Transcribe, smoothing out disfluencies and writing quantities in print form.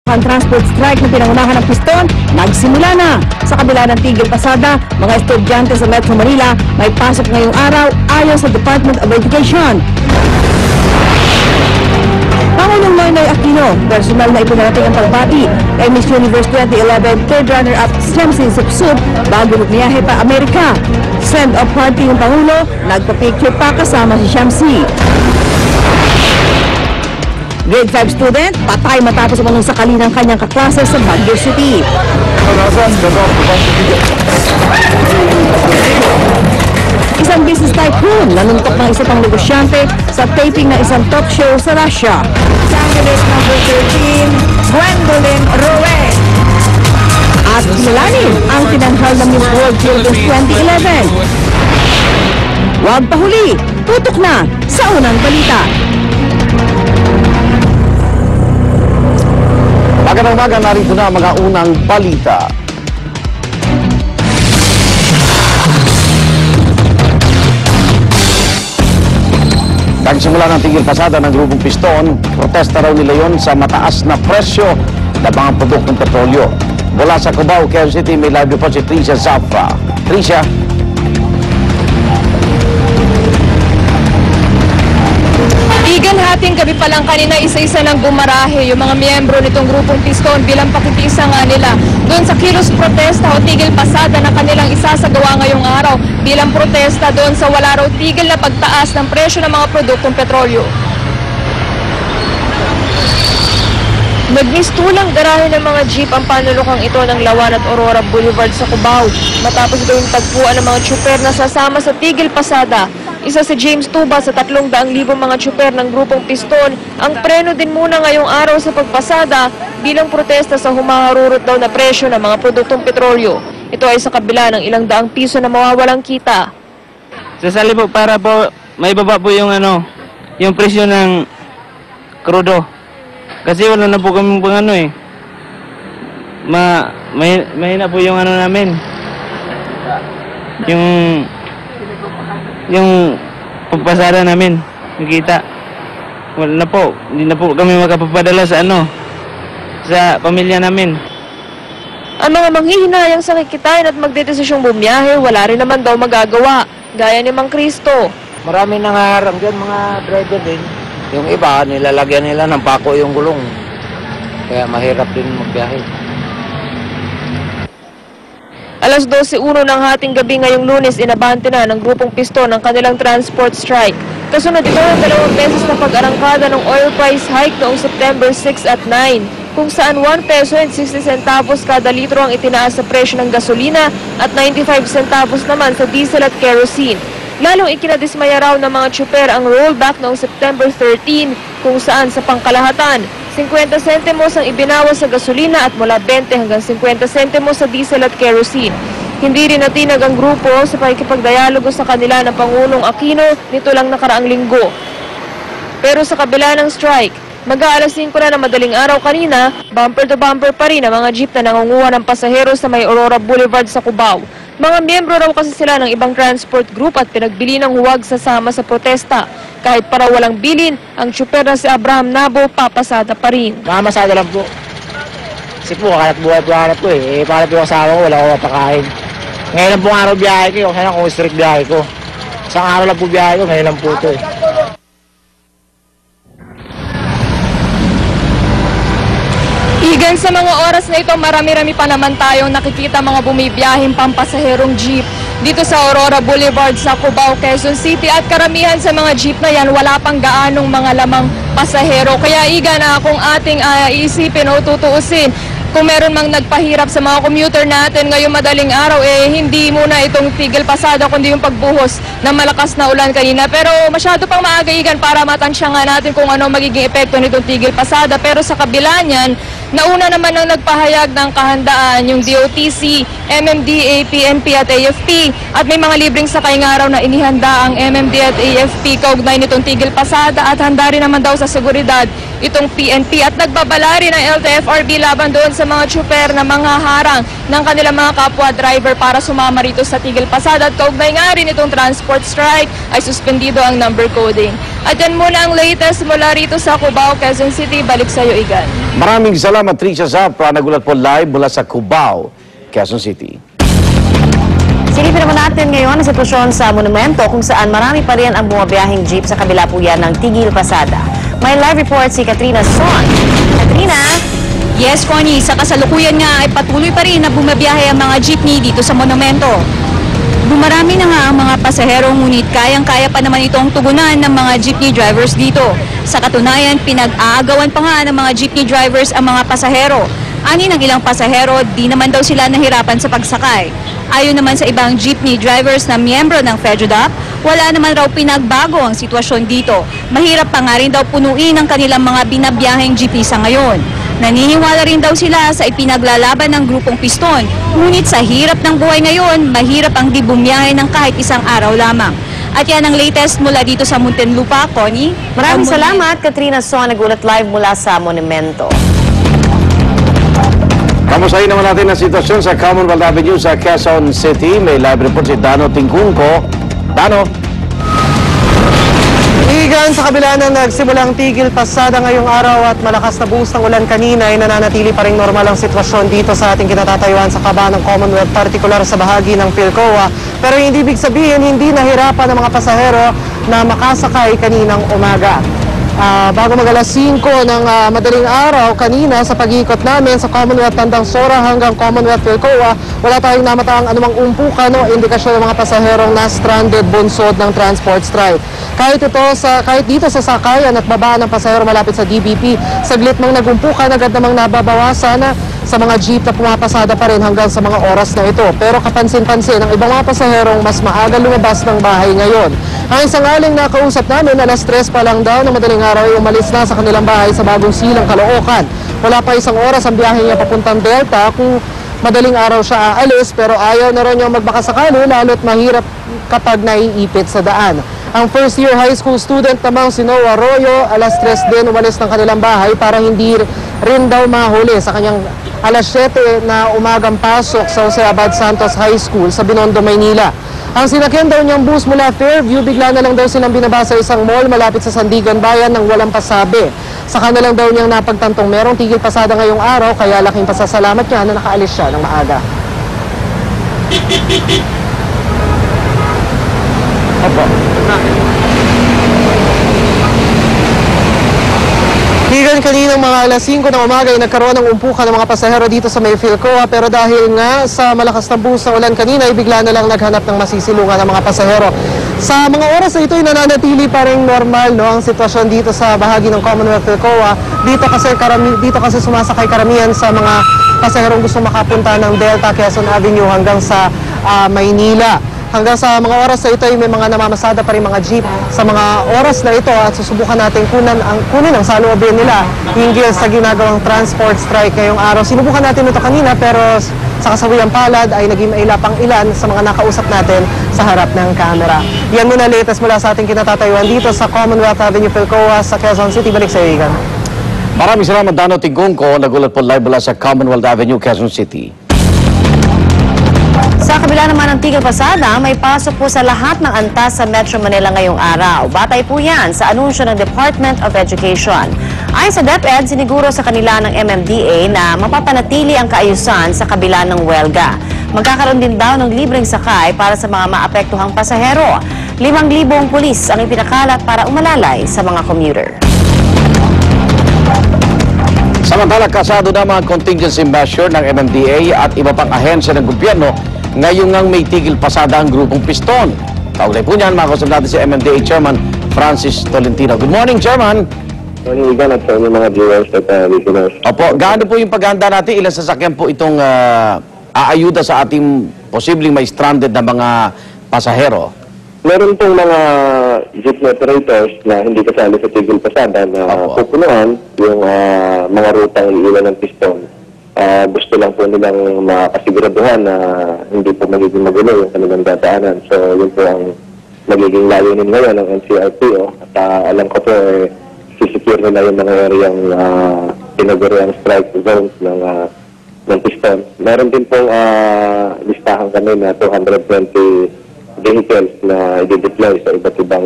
Ang transport strike na pinangunahan ng piston, nagsimula na. Sa kabila ng tigil pasada, mga estudyante sa Metro Manila may pasok ngayong araw ayon sa Department of Education. Pangulong Noynoy Aquino, personal na ipinarating ang pagbati kay Miss Universe 2011 third runner-up Shamsi Supsub bago magbiyahe pa Amerika. Send-off party yung Pangulo, nagpa-picture pa kasama si Shamsi. Grade 5 student, patay matapos umanong sakali ng kanyang kaklase sa Baguio City. Isang business tycoon nanuntok ng isa pang negosyante sa taping ng isang talk show sa Russia. Candidate number 13, Gwendolyn Rowe. At sinalanin ang tinanghal ng Miss World Children's 2011. Huwag pahuli, tutok na sa unang balita. Magandang umaga, narito na mga unang balita. Nagsimula ng tigil pasada ng grupong Piston, protesta raw nila yon sa mataas na presyo ng mga produktong petrolyo. Mula sa Cubao, Quezon City, may live report si Tricia Zafra. Tricia. Igan, hating gabi pa lang kanina, isa-isa nang bumarahe yung mga miyembro nitong grupong Piston bilang pakikisa nga nila doon sa kilos protesta o tigil pasada na kanilang isasagawa ngayong araw bilang protesta doon sa wala raw tigil na pagtaas ng presyo ng mga produktong petrolyo. Nagmistulang garahe ng mga jeep ang panulukang ito ng Lawan at Aurora Boulevard sa Cubao matapos gawing tagpuan ng mga tsuper na sasama sa tigil pasada. Isa si James Tuba sa 300,000 mga tsuper ng grupong Piston ang preno din muna ngayong araw sa pagpasada bilang protesta sa humaharurot daw na presyo ng mga produktong petrolyo. Ito ay sa kabila ng ilang daang piso na mawawalang kita. Sasali po para po may baba po yung yung presyo ng krudo. Kasi wala na po kami pang mahina po yung namin. Yung pagpasada namin, nakita. Wala na po, hindi na po kami makapapadala sa sa pamilya namin. Ang mga manghihinayang sa kikitain at magdedesisyong bumiyahe, wala rin naman daw magagawa, gaya ni Mang Cristo. Marami nangarang dyan, mga driver din. Yung iba, nilalagyan nila ng pako yung gulong. Kaya mahirap din magbiyahe. Alas 12:01 ng hating gabi ngayong Lunes, inabante na ng grupong Piston ang kanilang transport strike. Kasunod ito ng 2 beses na pag-arangkada ng oil price hike noong September 6 at 9, kung saan 1 peso and 60 centavos kada litro ang itinaas sa presyo ng gasolina at 95 centavos naman sa diesel at kerosene. Lalong ikinadismaya raw ng mga tsuper ang rollback noong September 13, kung saan sa pangkalahatan, 50 sentimos ang ibinawas sa gasolina at mula 20 hanggang 50 sentimos sa diesel at kerosene. Hindi rin natinag ang grupo sa pakikipagdialogo sa kanila ng Pangulong Aquino nito lang nakaraang linggo. Pero sa kabila ng strike, mag-aalas 5 na ng madaling araw kanina, bumper to bumper pa rin ang mga jeep na nangunguha ng pasahero sa may Aurora Boulevard sa Cubao. Mga miyembro raw kasi sila ng ibang transport group at pinagbili ng huwag sasama sa protesta. Kahit para walang bilin, ang tsuper na si Abraham Nabo papasada pa rin. Mamasada lang po. Kasi po, kaya't buhay po hanap ko eh. Para po kasama ko, wala ko mapakain. Ngayon lang po araw biyahe ko, kaya kung strict biyahe ko. Isang araw lang po biyahe ko, ngayon lang po ito eh. Igan, sa mga oras na ito, marami-rami pa naman tayong nakikita mga bumibiyahing pampasaherong jeep dito sa Aurora Boulevard sa Cubao, Quezon City. At karamihan sa mga jeep na yan, wala pang gaanong mga lamang pasahero. Kaya Igan, kung ating iisipin o tutuusin, kung meron mang nagpahirap sa mga commuter natin ngayong madaling araw, hindi muna itong tigil pasada kundi yung pagbuhos ng malakas na ulan kanina. Pero masyado pang maaga Igan para matansya nga natin kung ano magiging epekto nitong tigil pasada. Pero sa kabila niyan, nauna naman ang nagpahayag ng kahandaan yung DOTC, MMDA, PNP at AFP. At may mga libreng sakay nga raw na inihanda ang MMD at AFP kaugnay nitong tigil pasada at handa rin naman daw sa seguridad itong PNP. At nagbabala rin ang LTFRB laban doon sa mga tsuper na manghaharang ng kanilang mga kapwa driver para sumama rito sa tigil pasada. At kaugnay nga rin itong transport strike ay suspendido ang number coding. At yan muna ang latest mula rito sa Cubao, Quezon City. Balik sa iyo, Igan. Maraming salamat, Tricia Zafra. Nagulat po live mula sa Cubao, Quezon City. Silipin naman natin ngayon ang sitwasyon sa monumento kung saan marami pa rin ang bumabiyahing jeep sa kabila po yan ng Tigil Pasada. May live report si Katrina Son. Katrina? Yes, Connie. Sa kasalukuyan nga ay patuloy pa rin na bumabiyahe ang mga jeepney dito sa monumento. Bumarami na nga ang mga pasahero ngunit kayang-kaya pa naman itong tugunan ng mga jeepney drivers dito. Sa katunayan, pinag-aagawan pa nga ng mga jeepney drivers ang mga pasahero. Ani ng ilang pasahero, di naman daw sila nahirapan sa pagsakay. Ayon naman sa ibang jeepney drivers na miyembro ng FEDUDAP, wala naman raw pinagbago ang sitwasyon dito. Mahirap pa nga rin daw punuin ang kanilang mga binabiyaheng jeepney sa ngayon. Naniniwala rin daw sila sa ipinaglalaban ng grupong Piston. Ngunit sa hirap ng buhay ngayon, mahirap ang di bumiyahe ng kahit isang araw lamang. At yan ang latest mula dito sa Muntinlupa, Connie. Maraming salamat, Katrina Son. Nagulat live mula sa monumento. Kamustahin naman natin ang sitwasyon sa Commonwealth Avenue sa Quezon City. May live report si Dano Tingkungko. Dano? Igan, sa kabila ng nagsimulang tigil pasada ngayong araw at malakas na buhos ng ulan kanina ay nananatili pa rin normal ang sitwasyon dito sa ating kinatatayuan sa kaba ng Commonwealth, partikular sa bahagi ng Philcoa. Pero hindi ibig sabihin hindi nahirapan ng mga pasahero na makasakay kaninang umaga. Bago mag-alas 5 ng madaling araw kanina sa pag-iikot namin sa Commonwealth Tandang Sora hanggang Commonwealth Philcoa, wala tayong namataang anumang umpukan o indikasyon ng mga pasaherong na-stranded bunsod ng transport strike. Kahit dito sa sakayan at babaan ng pasahero malapit sa DBP, saglit mang nagumpukan, agad namang nababawasan sa mga jeep na pumapasada pa rin hanggang sa mga oras na ito. Pero kapansin-pansin ang ibang mga pasaherong mas maaga lumabas ng bahay ngayon. Ang isang aling nakausap namin, alas 3 pa lang daw ng madaling araw ay umalis na sa kanilang bahay sa Bagong Silang, Caloocan. Wala pa isang oras ang biyahe niya papuntang Delta kung madaling araw siya aalis, pero ayaw na rin niya magbakasakali lalo't mahirap kapag naiipit sa daan. Ang first year high school student namang si Noah Arroyo, alas 3 din umalis ng kanilang bahay para hindi rin daw mahuli sa kanyang alas 7 na umagang pasok sa Jose Abad Santos High School sa Binondo, Maynila. Ang sinakyan daw niyang bus mula Fairview, bigla na lang daw silang binaba sa isang mall malapit sa Sandigan Bayan ng walang pasabi. Saka na lang daw niyang napagtantong merong tigil pasada ngayong araw, kaya laking pasasalamat niya na nakaalis siya ng maaga. Opo. Higan kaninang mga alas 5 ng umaga ay nagkaroon ng umpukan ng mga pasahero dito sa may Philcoa, pero dahil nga sa malakas na buhos ng ulan kanina ay bigla na lang naghanap ng masisilungan ng mga pasahero. Sa mga oras na ito ay nananatili pa rin normal ang sitwasyon dito sa bahagi ng Commonwealth Philcoa. Dito kasi sumasakay karamihan sa mga pasaherong gusto makapunta ng Delta, Quezon Avenue hanggang sa Maynila. Hanggang sa mga oras na ito ay may mga namamasada pa rin mga jeep sa mga oras na ito at susubukan natin kunin ang saloobin nila hinggil sa ginagawang transport strike ngayong araw. Sinubukan natin ito kanina pero sa kasawiyang palad ay naging mailapang ilan sa mga nakausap natin sa harap ng camera. Yan muna latest mula sa ating kinatatayuan dito sa Commonwealth Avenue, Philcoa sa Quezon City. Balik sa iyo, Igan. Maraming salamat, Dano Tingkungko. Nagulat po live mula sa Commonwealth Avenue, Quezon City. Sa kabila naman ng tigil pasada, may pasok po sa lahat ng antas sa Metro Manila ngayong araw. Batay po yan sa anunsyo ng Department of Education. Ayon sa DepEd, siniguro sa kanila ng MMDA na mapapanatili ang kaayusan sa kabila ng welga. Magkakaroon din daw ng libreng sakay para sa mga maapektuhang pasahero. 5,000 pulis ang ipinakalat para umalalay sa mga commuter. Samantala, kasado na mga contingency measure ng MMDA at iba pang ahensya ng gobyerno ngayong ngang may tigil pasada ang grupong Piston. Kaugnay po niyan, makausap natin si MMDA Chairman Francis Tolentino. Good morning, Chairman. Good morning, Igan, at sa inyong mga viewers at listeners. Opo, gaano po yung paghahanda natin? Ilang sasakyan po itong aayuda sa ating posibleng may stranded na mga pasahero? Meron pong mga jeepney operators na hindi kasali sa tigil pasada na pupunuan yung mga rutang iiwan ng Piston. Gusto lang po nilang makasiguraduhan na hindi po magiging magulo yung kanilang dadaanan. So, yun po ang magiging layunin ngayon ng NCRPO. At alam ko po, sisecure nila yung mga areang tinaguriang strike zones ng Piston. Meron din pong listahan kami na 220 vehicles na i-deploy sa iba't ibang